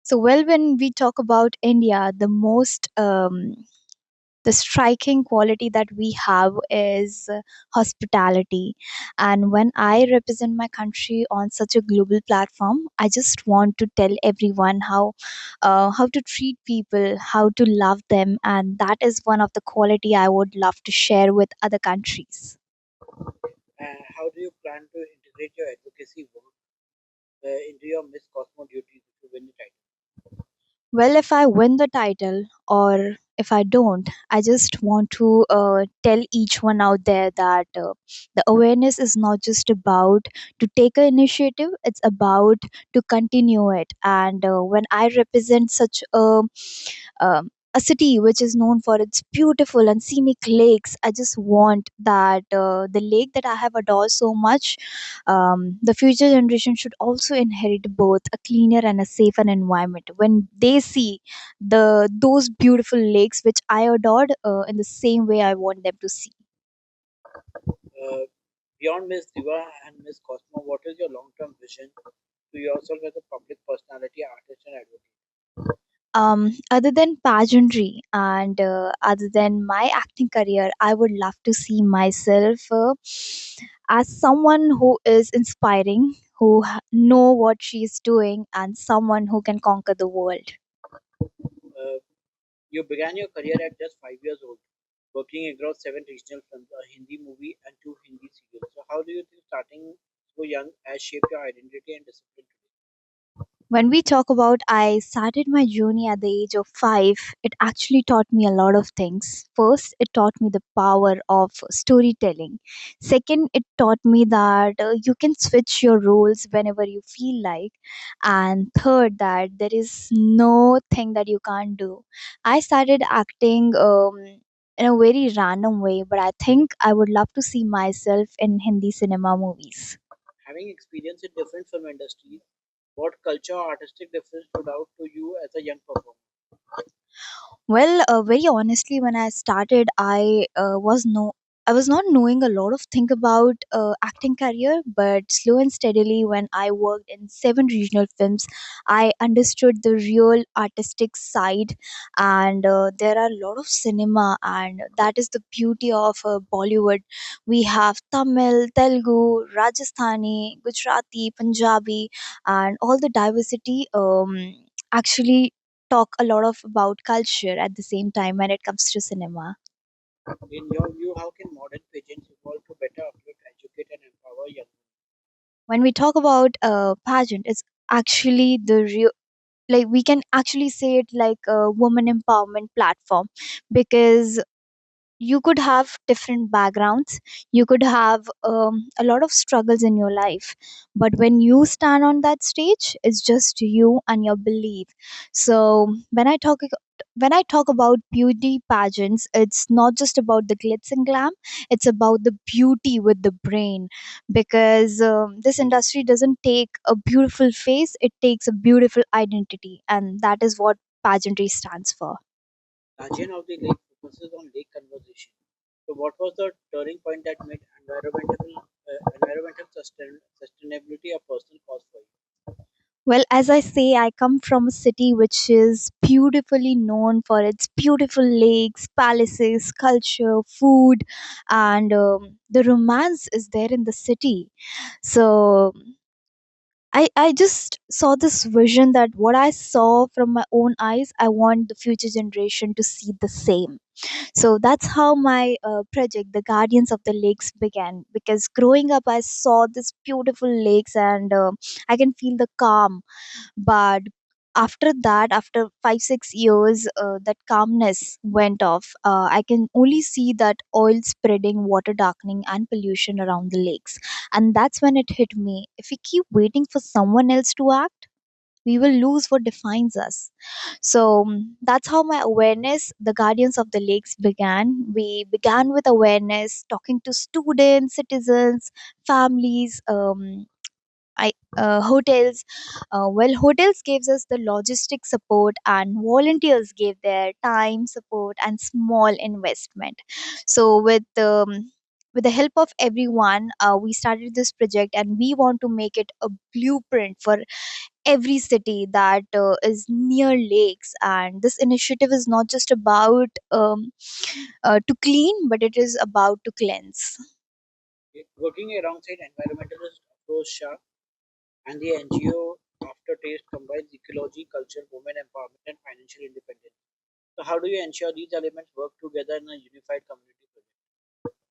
When we talk about India, the striking quality that we have is hospitality. And when I represent my country on such a global platform, I just want to tell everyone how to treat people, how to love them, and that is one of the quality I would love to share with other countries. How do you plan to integrate your advocacy work into your Miss Cosmo duties if you win the title? Well, if I win the title or if I don't, I just want to tell each one out there that the awareness is not just about to take an initiative, it's about to continue it. And when I represent such a city which is known for its beautiful and scenic lakes, I just want that the lake that I have adored so much, the future generation should also inherit both a cleaner and a safer environment when they see those beautiful lakes which I adored in the same way I want them to see. Uh, Beyond Miss Diva and Miss Cosmo, what is your long-term vision to yourself as a public personality, artist, and advocate? Other than pageantry and other than my acting career, I would love to see myself as someone who is inspiring, who know what she is doing, and someone who can conquer the world. Uh, you began your career at just 5 years old, working across seven regional films, a Hindi movie, and two Hindi serials. So, how do you think starting so young has shaped your identity and discipline today? When we talk about I started my journey at the age of 5, it actually taught me a lot of things. First, it taught me the power of storytelling. Second, it taught me that you can switch your roles whenever you feel like. And third, that there is no thing that you can't do. I started acting in a very random way, but I think I would love to see myself in Hindi cinema movies. Having experience in different film industries, what culture or artistic difference stood out to you as a young performer? Well, very honestly, when I started, I was not knowing a lot of thing about acting career, but slow and steadily, when I worked in seven regional films, I understood the real artistic side, and there are a lot of cinema, and that is the beauty of Bollywood. We have Tamil, Telugu, Rajasthani, Gujarati, Punjabi, and all the diversity. Actually talk a lot of about culture at the same time when it comes to cinema. In your view, how can modern pageants evolve to better uplift, educate, and empower young When we talk about pageant, it's actually the real, like we can actually say it like a woman empowerment platform, because you could have different backgrounds, you could have a lot of struggles in your life, but when you stand on that stage, it's just you and your belief. So when I talk about beauty pageants, it's not just about the glitz and glam, it's about the beauty with the brain, because this industry doesn't take a beautiful face, it takes a beautiful identity, and that is what pageantry stands for. Guardian of the Lake focuses on lake conservation. So, what was the turning point that made environmental sustainability a personal cause for you? Well, as I say, I come from a city which is beautifully known for its beautiful lakes, palaces, culture, food, and the romance is there in the city. So I just saw this vision that what I saw from my own eyes, I want the future generation to see the same. So that's how my project, The Guardians of the Lakes, began. Because growing up, I saw this beautiful lakes, and I can feel the calm, but after that, after 5 6 years, that calmness went off. I can only see that oil spreading, water darkening, and pollution around the lakes. And that's when it hit me, if we keep waiting for someone else to act, we will lose what defines us. So that's how my awareness, the Guardians of the Lakes, began. We began with awareness, talking to students, citizens, families, hotels. Hotels gives us the logistic support, and volunteers gave their time, support, and small investment. So with with the help of everyone, we started this project, and we want to make it a blueprint for every city that is near lakes. And this initiative is not just about to clean, but it is about to cleanse. Working alongside environmentalist Afroz Shah and the NGO Aftertaste combines ecology, culture, women empowerment, and financial independence. So, how do you ensure these elements work together in a unified community project?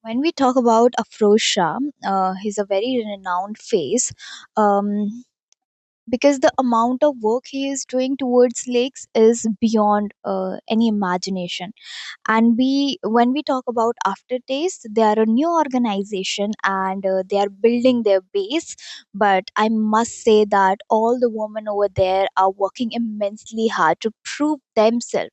When we talk about Afrosha, he's a very renowned face. Um, because the amount of work he is doing towards lakes is beyond any imagination. And we when we talk about aftertaste, they are a new organization, and they are building their base. But I must say that all the women over there are working immensely hard to prove themselves,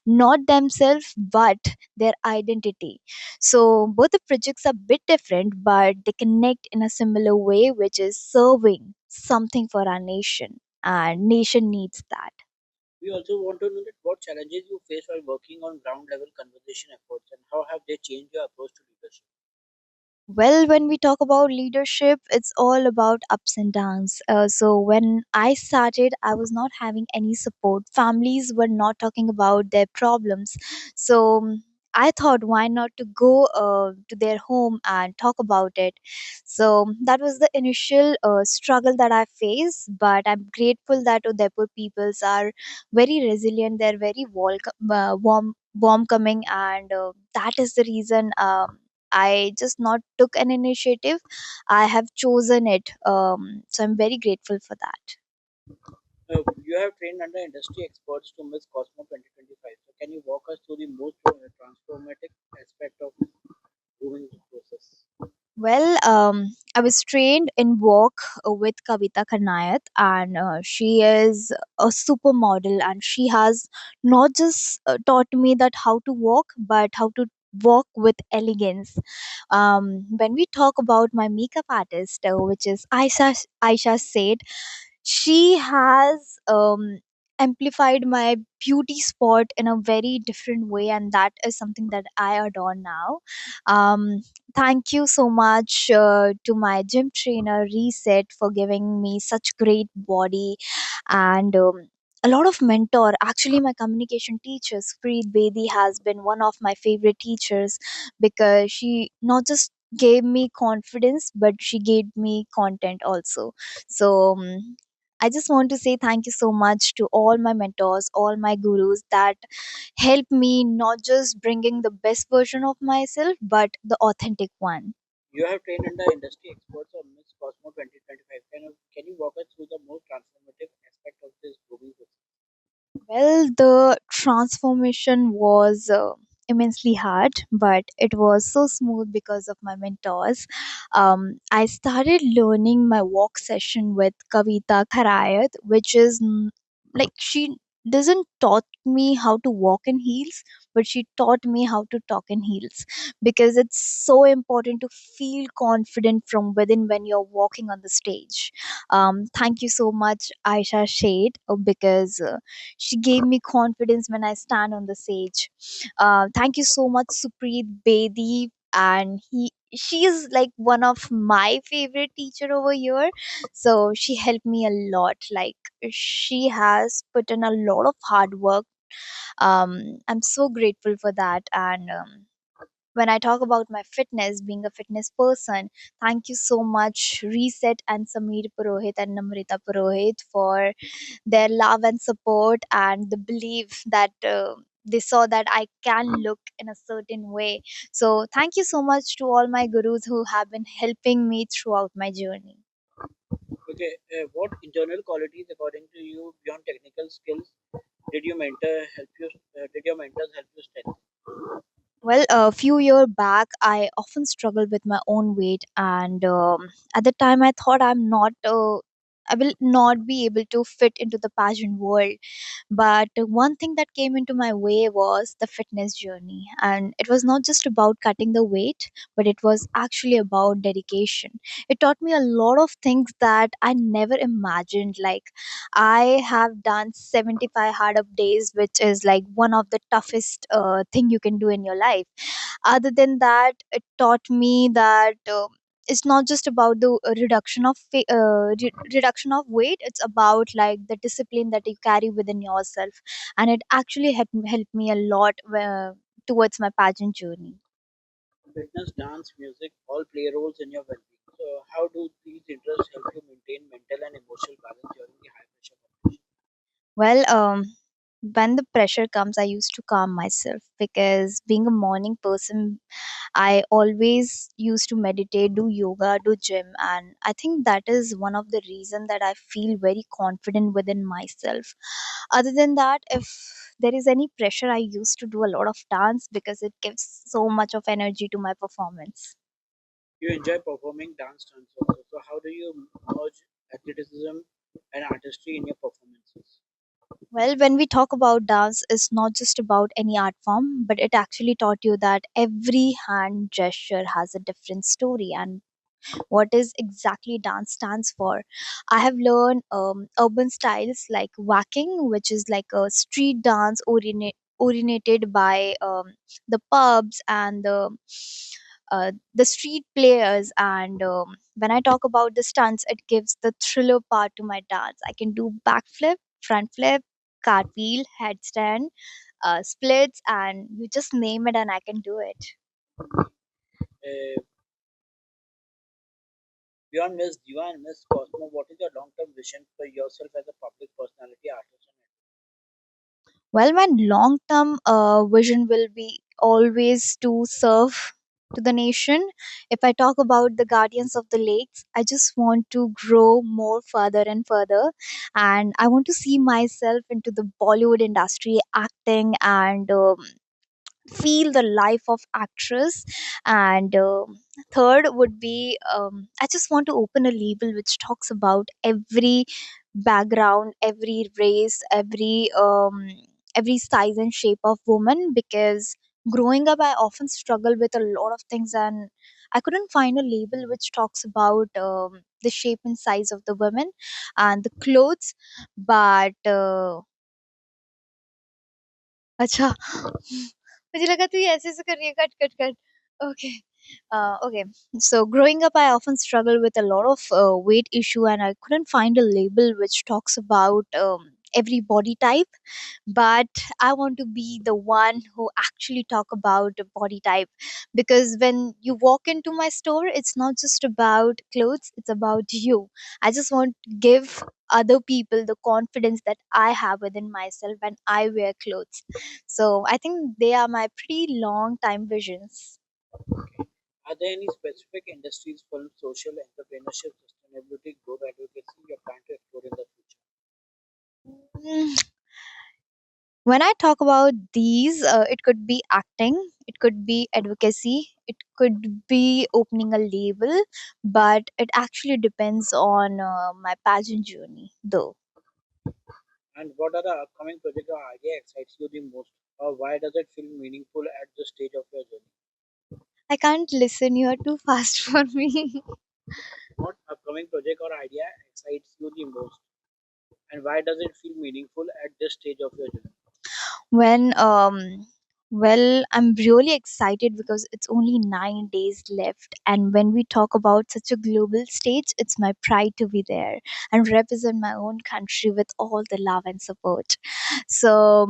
not themselves but their identity. So both the projects are a bit different, but they connect in a similar way, which is serving something for our nation, and nation needs that. We also want to know that what challenges you face while working on ground level conversation efforts and how have they changed your approach to leadership. Well, when we talk about leadership, it's all about ups and downs. So, when I started, I was not having any support. Families were not talking about their problems. So, I thought, why not to go to their home and talk about it? So, that was the initial struggle that I faced. But I'm grateful that Udaipur peoples are very resilient. They're very warm coming, and that is the reason. I just not took an initiative. I have chosen it. So I'm very grateful for that. You have trained under industry experts to Miss Cosmo 2025. So, can you walk us through the most transformative aspect of grooming process? Well, I was trained in walk with Kavita Kanayat, and she is a supermodel, and she has not just taught me that how to walk, but how to walk with elegance. When we talk about my makeup artist, which is Aisha said, she has amplified my beauty spot in a very different way, and that is something that I adore now. um, Thank you so much to my gym trainer Reset for giving me such great body, and a lot of mentor. Actually, my communication teacher Spreet Bedi has been one of my favorite teachers, because she not just gave me confidence, but she gave me content also. So I just want to say thank you so much to all my mentors, all my gurus that help me not just bringing the best version of myself, but the authentic one. You have trained under industry experts of Miss Cosmo 2025. Can you walk us through the most transformative aspect of this grooming process? Well, the transformation was immensely hard, but it was so smooth because of my mentors. I started learning my walk session with Kavita Kharayat, which is like she doesn't taught me how to walk in heels, but she taught me how to talk in heels, because it's so important to feel confident from within when you're walking on the stage. Thank you so much, Aisha Shade, because she gave me confidence when I stand on the stage. Thank you so much, Supreet Bedi, and she is like one of my favorite teacher over here. So she helped me a lot. Like, she has put in a lot of hard work. I'm so grateful for that. And when I talk about my fitness, being a fitness person, thank you so much, Reset and Sameer Purohit and Namrita Purohit, for their love and support, and the belief that they saw that I can look in a certain way. So, thank you so much to all my gurus who have been helping me throughout my journey. Okay, what internal qualities, according to you, beyond technical skills, did your mentor help you? Did your mentors help you strengthen? Well, a few years back, I often struggled with my own weight, and at the time, I thought I will not be able to fit into the pageant world. But one thing that came into my way was the fitness journey. And it was not just about cutting the weight, but it was actually about dedication. It taught me a lot of things that I never imagined. Like, I have done 75 hard up days, which is like one of the toughest thing you can do in your life. Other than that, it taught me that it's not just about the reduction of weight. It's about like the discipline that you carry within yourself, and it actually helped me a lot towards my pageant journey. Fitness, dance, music all play roles in your well-being. So, how do these interests help you maintain mental and emotional balance during the high pressure competition? Well, when the pressure comes, I used to calm myself because being a morning person, I always used to meditate, do yoga, do gym, and I think that is one of the reason that I feel very confident within myself. Other than that, if there is any pressure, I used to do a lot of dance because it gives so much of energy to my performance. You enjoy performing dance stunts also. So, how do you merge athleticism and artistry in your performances? Well, when we talk about dance, it's not just about any art form, but it actually taught you that every hand gesture has a different story and what is exactly dance stands for. I have learned urban styles like whacking, which is like a street dance originated by the pubs and the street players. And when I talk about the stunts, it gives the thriller part to my dance. I can do backflip, front flip, cartwheel, headstand, splits, and you just name it, and I can do it. Uh, Beyond Miss Diva and Miss Cosmo, what is your long-term vision for yourself as a public personality, artist, and Well, my long term vision will be always to serve to the nation. If I talk about the Guardians of the Lakes, I just want to grow more further and further. And I want to see myself into the Bollywood industry acting and feel the life of actress. And third would be I just want to open a label which talks about every background, every race, every size and shape of woman, because growing up I often struggle with a lot of things, and I couldn't find a label which talks about the shape and size of the women and the clothes. But अच्छा मुझे लगा तू ये ऐसे-ऐसे कर रही है cut cut cut okay okay so growing up I often struggled with a lot of weight issue, and I couldn't find a label which talks about every body type. But I want to be the one who actually talk about the body type, because when you walk into my store, it's not just about clothes, it's about you. I just want to give other people the confidence that I have within myself when I wear clothes. So I think they are my pretty long time visions. are there any specific industries, film, social entrepreneurship, sustainability, growth advocacy you're planning to explore in the future? Mm, when I talk about these, it could be acting, it could be advocacy, it could be opening a label, but it actually depends on my pageant journey, though. And what are the upcoming projects or idea excites you the most? Or why does it feel meaningful at this stage of your journey? I can't listen, you're too fast for me. What upcoming project or idea excites you the most? And why does it feel meaningful at this stage of your journey? when well, I'm really excited because it's only 9 days left, and when we talk about such a global stage, it's my pride to be there and represent my own country with all the love and support. So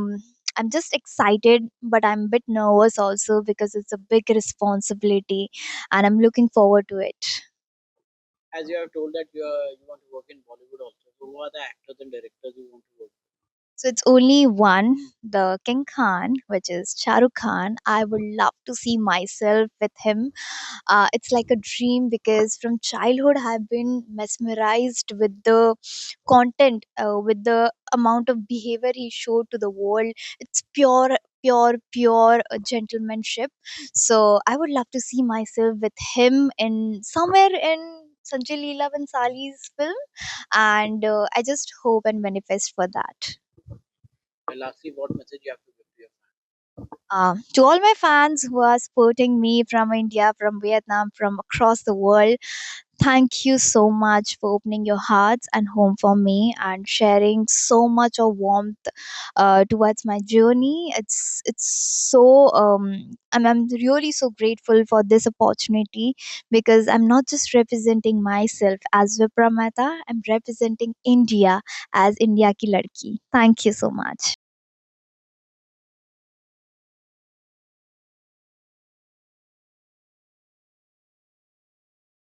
I'm just excited, but I'm a bit nervous also because it's a big responsibility, and I'm looking forward to it. As you have told that you want to work in Bollywood also, so who are the actors and directors you want to work with? So it's only one, the King Khan, which is Shahrukh Khan. I would love to see myself with him. It's like a dream because from childhood I've been mesmerized with the content, with the amount of behavior he showed to the world. It's pure gentlemanship. So I would love to see myself with him in somewhere in Sanjay Leela Bansali's film, and I just hope and manifest for that. And lastly, what message you have to give to your To all my fans who are supporting me from India, from Vietnam, from across the world, thank you so much for opening your hearts and home for me and sharing so much of warmth towards my journey. It's so I'm really so grateful for this opportunity because I'm not just representing myself as Vipra Mehta, I'm representing India as India ki ladki. Thank you so much.